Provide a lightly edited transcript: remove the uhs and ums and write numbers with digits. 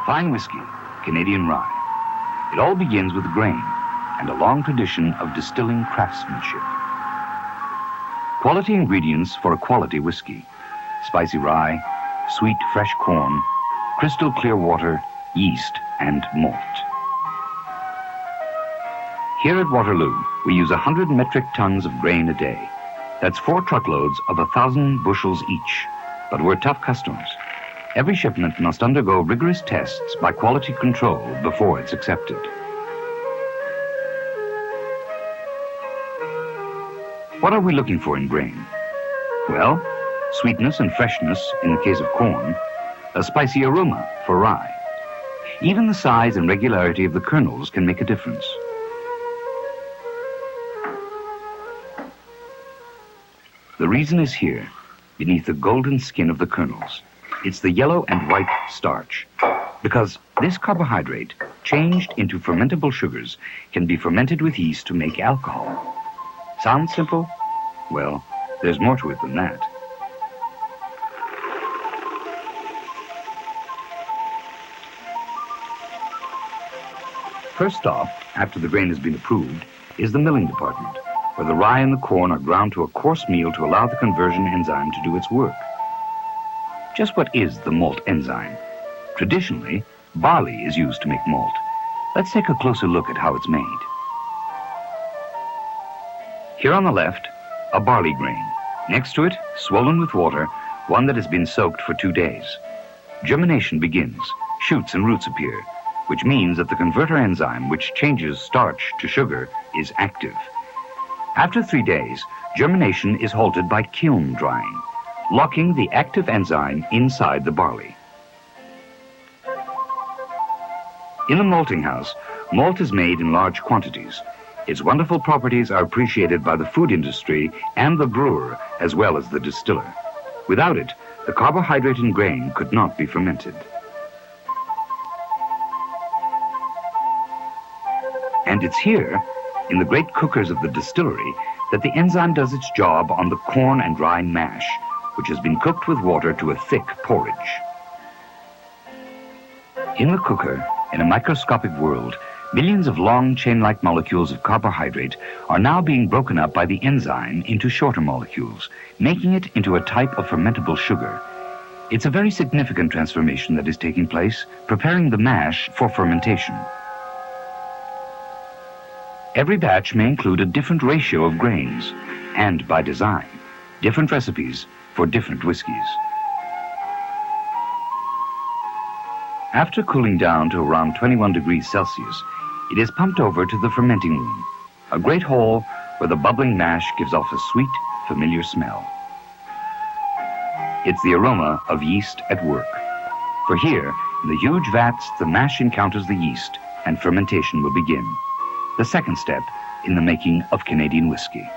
Fine whiskey, Canadian rye. It all begins with grain and a long tradition of distilling craftsmanship. Quality ingredients for a quality whiskey: spicy rye, sweet fresh corn, crystal clear water, yeast, and malt. Here at Waterloo, we use 100 metric tons of grain a day. That's 4 truckloads of 1,000 bushels each. But we're tough customers. Every shipment must undergo rigorous tests by quality control before it's accepted. What are we looking for in grain? Well, sweetness and freshness in the case of corn, a spicy aroma for rye. Even the size and regularity of the kernels can make a difference. The reason is here, beneath the golden skin of the kernels. It's the yellow and white starch, because this carbohydrate, changed into fermentable sugars, can be fermented with yeast to make alcohol. Sounds simple? Well, there's more to it than that. First off, after the grain has been approved, is the milling department, where the rye and the corn are ground to a coarse meal to allow the conversion enzyme to do its work. Just what is the malt enzyme? Traditionally, barley is used to make malt. Let's take a closer look at how it's made. Here on the left, a barley grain. Next to it, swollen with water, one that has been soaked for 2 days. Germination begins. Shoots and roots appear, which means that the converter enzyme, which changes starch to sugar, is active. After 3 days, germination is halted by kiln drying, locking the active enzyme inside the barley. In the malting house, malt is made in large quantities. Its wonderful properties are appreciated by the food industry and the brewer, as well as the distiller. Without it, the carbohydrate in grain could not be fermented. And it's here, in the great cookers of the distillery, that the enzyme does its job on the corn and rye mash, which has been cooked with water to a thick porridge. In the cooker, in a microscopic world, millions of long chain-like molecules of carbohydrate are now being broken up by the enzyme into shorter molecules, making it into a type of fermentable sugar. It's a very significant transformation that is taking place, preparing the mash for fermentation. Every batch may include a different ratio of grains, and by design, different recipes for different whiskies. After cooling down to around 21 degrees Celsius, it is pumped over to the fermenting room, a great hall where the bubbling mash gives off a sweet, familiar smell. It's the aroma of yeast at work. For here, in the huge vats, the mash encounters the yeast, and fermentation will begin. The second step in the making of Canadian whiskey.